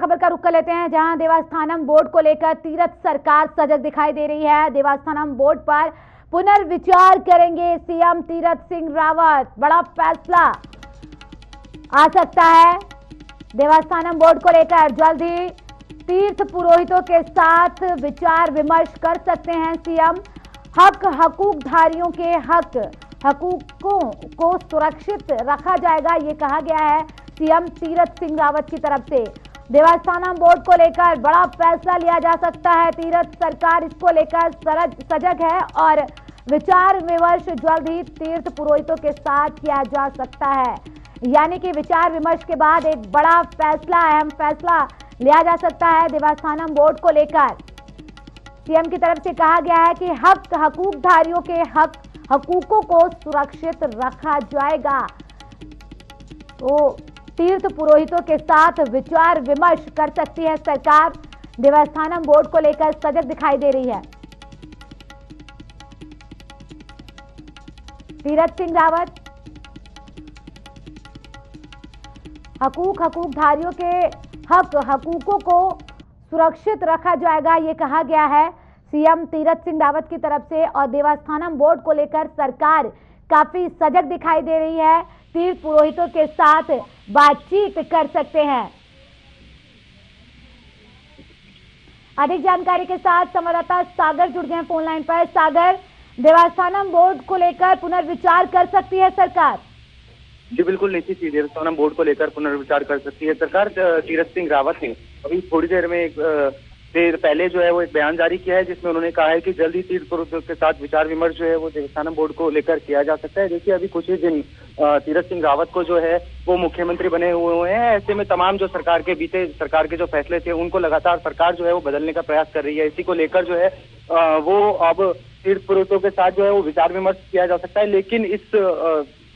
खबर का रुख कर लेते हैं, जहां देवस्थानम बोर्ड को लेकर तीर्थ सरकार सजग दिखाई दे रही है। देवस्थानम बोर्ड पर पुनर्विचार करेंगे सीएम तीरथ सिंह रावत। बड़ा फैसला आ सकता है देवस्थानम बोर्ड को लेकर। जल्द ही तीर्थ पुरोहितों के साथ विचार विमर्श कर सकते हैं सीएम। हकूकधारियों के हकूकों को सुरक्षित रखा जाएगा, ये कहा गया है सीएम तीरथ सिंह रावत की तरफ से। देवस्थानम बोर्ड को लेकर बड़ा फैसला लिया जा सकता है। तीर्थ सरकार इसको लेकर सजग है और विचार विमर्श जल्द ही तीर्थ पुरोहितों के साथ किया जा सकता है। यानी कि विचार विमर्श के बाद एक बड़ा फैसला, अहम फैसला लिया जा सकता है देवस्थानम बोर्ड को लेकर। सीएम की तरफ से कहा गया है कि हकूकधारियों के हकूकों को सुरक्षित रखा जाएगा। तो तीर्थ पुरोहितों के साथ विचार विमर्श कर सकती है सरकार। देवस्थानम बोर्ड को लेकर सजग दिखाई दे रही है तीरथ सिंह रावत। हकूकधारियों के हकूकों को सुरक्षित रखा जाएगा, ये कहा गया है सीएम तीरथ सिंह रावत की तरफ से। और देवस्थानम बोर्ड को लेकर सरकार काफी सजग दिखाई दे रही है। तीर्थ पुरोहितों के साथ बातचीत कर सकते हैं। अधिक जानकारी के साथ संवाददाता सागर जुड़ गए फोन लाइन पर। सागर, देवस्थानम बोर्ड को लेकर पुनर्विचार कर सकती है सरकार? जी बिल्कुल निश्चित ही देवस्थानम बोर्ड को लेकर पुनर्विचार कर सकती है सरकार। तीरथ सिंह रावत ने अभी थोड़ी देर में देर पहले जो है वो एक बयान जारी किया है, जिसमें उन्होंने कहा है कि जल्द ही तीर्थ पुरोहितों के साथ विचार विमर्श जो है वो देवस्थानम बोर्ड को लेकर किया जा सकता है। देखिए अभी कुछ ही दिन तीरथ सिंह रावत को जो है वो मुख्यमंत्री बने हुए हैं। ऐसे में तमाम जो सरकार के जो फैसले थे उनको लगातार सरकार जो है वो बदलने का प्रयास कर रही है। इसी को लेकर जो है वो अब तीर्थ पुरोहितों के साथ जो है वो विचार विमर्श किया जा सकता है। लेकिन इस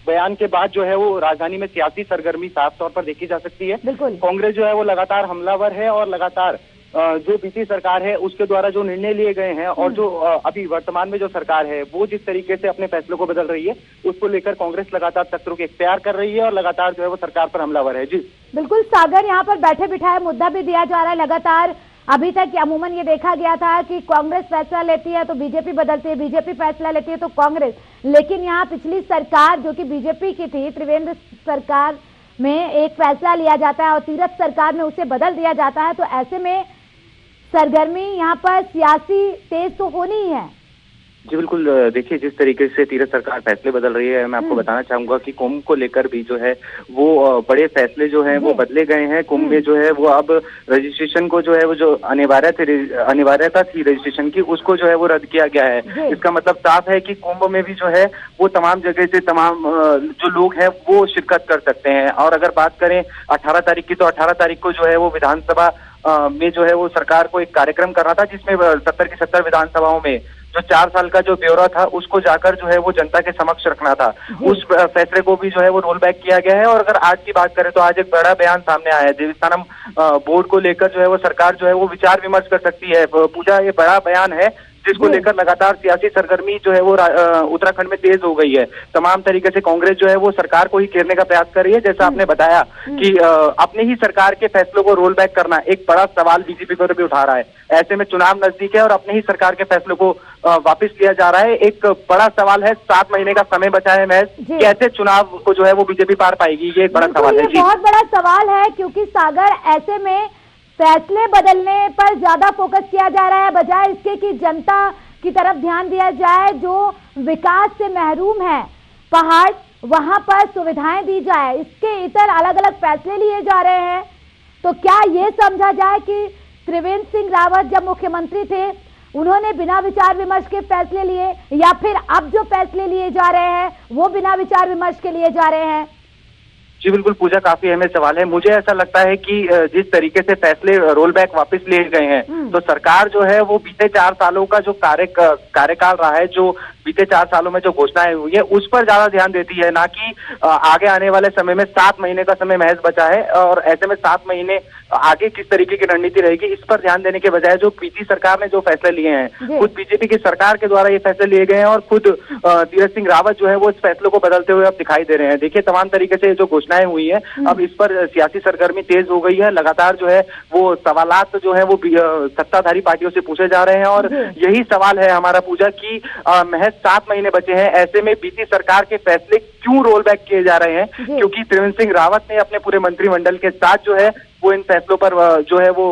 बयान के बाद जो है वो राजधानी में सियासी सरगर्मी साफ तौर पर देखी जा सकती है। कांग्रेस जो है वो लगातार हमलावर है और लगातार जो बीती सरकार है उसके द्वारा जो निर्णय लिए गए हैं और जो अभी वर्तमान में जो सरकार है वो जिस तरीके से अपने फैसलों को बदल रही है उसको लेकर कांग्रेस लगातार शत्रुओं के इख्तियार कर रही है और लगातार जो है वो सरकार पर हमलावर है। जी बिल्कुल सागर, यहाँ पर बैठे बिठाए मुद्दा भी दिया जा रहा है लगातार। अभी तक अमूमन ये देखा गया था कि कांग्रेस फैसला लेती है तो बीजेपी बदलती है, बीजेपी फैसला लेती है तो कांग्रेस। लेकिन यहाँ पिछली सरकार जो कि बीजेपी की थी, त्रिवेंद्र सरकार में एक फैसला लिया जाता है और तीरथ सरकार में उसे बदल दिया जाता है। तो ऐसे में सरगर्मी यहाँ पर सियासी तेज तो होनी ही है। जी बिल्कुल, देखिए जिस तरीके से तीरथ सरकार फैसले बदल रही है, मैं आपको बताना चाहूंगा कि कुंभ को लेकर भी जो है वो बड़े फैसले जो हैं वो बदले गए हैं। कुंभ में जो है वो अब रजिस्ट्रेशन को जो है वो जो अनिवार्यता थी रजिस्ट्रेशन की, उसको जो है वो रद्द किया गया है। इसका मतलब साफ है कि कुंभ में भी जो है वो तमाम जगह से तमाम जो लोग हैं वो शिरकत कर सकते हैं। और अगर बात करें 18 तारीख की, तो 18 तारीख को जो है वो विधानसभा में जो है वो सरकार को एक कार्यक्रम करना था, जिसमें 70 की 70 विधानसभाओं में जो 4 साल का जो ब्यौरा था उसको जाकर जो है वो जनता के समक्ष रखना था। उस फैसले को भी जो है वो रोल बैक किया गया है। और अगर आज की बात करें तो आज एक बड़ा बयान सामने आया है। देवस्थानम बोर्ड को लेकर जो है वो सरकार जो है वो विचार विमर्श कर सकती है। पूजा, ये बड़ा बयान है जिसको लेकर लगातार सियासी सरगर्मी जो है वो उत्तराखंड में तेज हो गई है। तमाम तरीके से कांग्रेस जो है वो सरकार को ही घेरने का प्रयास कर रही है। जैसा आपने बताया कि अपने ही सरकार के फैसलों को रोल बैक करना एक बड़ा सवाल बीजेपी पर भी उठा रहा है। ऐसे में चुनाव नजदीक है और अपने ही सरकार के फैसलों को वापस लिया जा रहा है। एक बड़ा सवाल है, 7 महीने का समय बचा है महज, कैसे चुनाव को जो है वो बीजेपी पार पाएगी, ये एक बड़ा सवाल है। बहुत बड़ा सवाल है, क्योंकि सागर ऐसे में फैसले बदलने पर ज्यादा फोकस किया जा रहा है, बजाय इसके कि जनता की तरफ ध्यान दिया जाए जो विकास से महरूम है पहाड़, वहां पर सुविधाएं दी जाए। इसके इतर अलग अलग फैसले लिए जा रहे हैं। तो क्या ये समझा जाए कि त्रिवेंद्र सिंह रावत जब मुख्यमंत्री थे उन्होंने बिना विचार विमर्श के फैसले लिए, या फिर अब जो फैसले लिए जा रहे हैं वो बिना विचार विमर्श के लिए जा रहे हैं? जी बिल्कुल पूजा, काफी अहम सवाल है। मुझे ऐसा लगता है कि जिस तरीके से फैसले रोल बैक वापस लिए गए हैं तो सरकार जो है वो बीते 4 सालों का जो कार्यकाल रहा है, जो बीते 4 सालों में जो घोषणाएं हुई है उस पर ज्यादा ध्यान देती है, ना कि आगे आने वाले समय में 7 महीने का समय महज बचा है और ऐसे में 7 महीने आगे किस तरीके की रणनीति रहेगी इस पर ध्यान देने के बजाय जो पीटी सरकार ने जो फैसले लिए हैं, खुद बीजेपी की सरकार के द्वारा ये फैसले लिए गए हैं और खुद तीरथ सिंह रावत जो है वो इस फैसलों को बदलते हुए अब दिखाई दे रहे हैं। देखिए तमाम तरीके से जो घोषणाएं हुई है अब इस पर सियासी सरगर्मी तेज हो गई है। लगातार जो है वो सवालात जो है वो सत्ताधारी पार्टियों से पूछे जा रहे हैं और यही सवाल है हमारा पूजा की महज 7 महीने बचे हैं, ऐसे में बीती सरकार के फैसले क्यों रोल बैक किए जा रहे हैं? क्योंकि त्रिवेंद्र सिंह रावत ने अपने पूरे मंत्रिमंडल के साथ जो है वो इन फैसलों पर जो है वो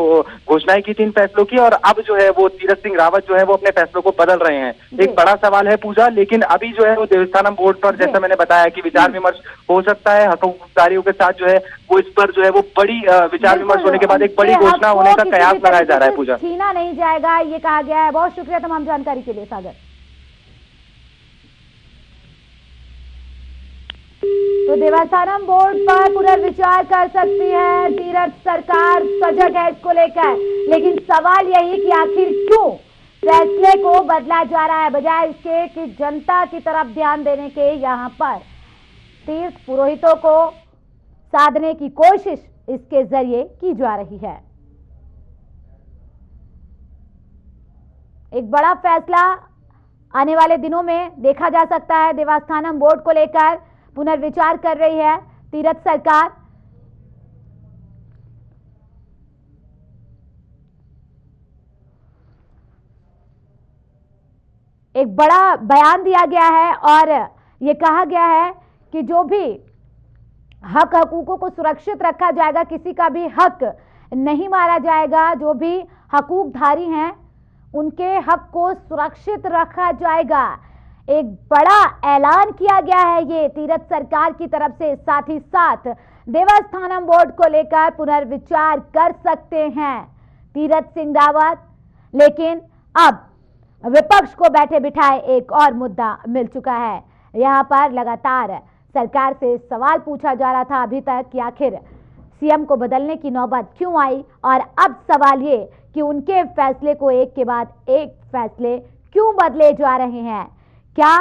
घोषणाएं की थी इन फैसलों की, और अब जो है वो तीरथ सिंह रावत जो है वो अपने फैसलों को बदल रहे हैं। एक बड़ा सवाल है पूजा, लेकिन अभी जो है वो देवस्थानम बोर्ड पर जैसा मैंने बताया कि विचार विमर्श हो सकता है हकूकदारियों के साथ जो है वो इस पर जो है वो बड़ी विचार विमर्श होने के बाद एक बड़ी घोषणा होने का कयास लगाया जा रहा है। पूजा छीना नहीं जाएगा ये कहा गया है। बहुत शुक्रिया तमाम जानकारी के लिए सागर। तो देवस्थानम बोर्ड पर पुनर्विचार कर सकती है तीरथ सरकार, सजग है इसको लेकर, लेकिन सवाल यही कि आखिर क्यों फैसले को बदला जा रहा है बजाय इसके कि जनता की तरफ ध्यान देने के यहाँ पर तीर्थ पुरोहितों को साधने की कोशिश इसके जरिए की जा रही है। एक बड़ा फैसला आने वाले दिनों में देखा जा सकता है। देवस्थानम बोर्ड को लेकर पुनर्विचार कर रही है तीरथ सरकार। एक बड़ा बयान दिया गया है और ये कहा गया है कि जो भी हक हकूकों को सुरक्षित रखा जाएगा, किसी का भी हक नहीं मारा जाएगा, जो भी हकूकधारी हैं उनके हक को सुरक्षित रखा जाएगा। एक बड़ा ऐलान किया गया है ये तीरथ सरकार की तरफ से। साथ ही साथ देवस्थानम बोर्ड को लेकर पुनर्विचार कर सकते हैं तीरथ सिंह रावत, लेकिन अब विपक्ष को बैठे बिठाए एक और मुद्दा मिल चुका है। यहाँ पर लगातार सरकार से सवाल पूछा जा रहा था अभी तक कि आखिर सीएम को बदलने की नौबत क्यों आई, और अब सवाल ये कि उनके फैसले को एक के बाद एक फैसले क्यों बदले जा रहे हैं। क्या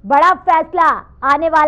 बड़ा फैसला आने वाला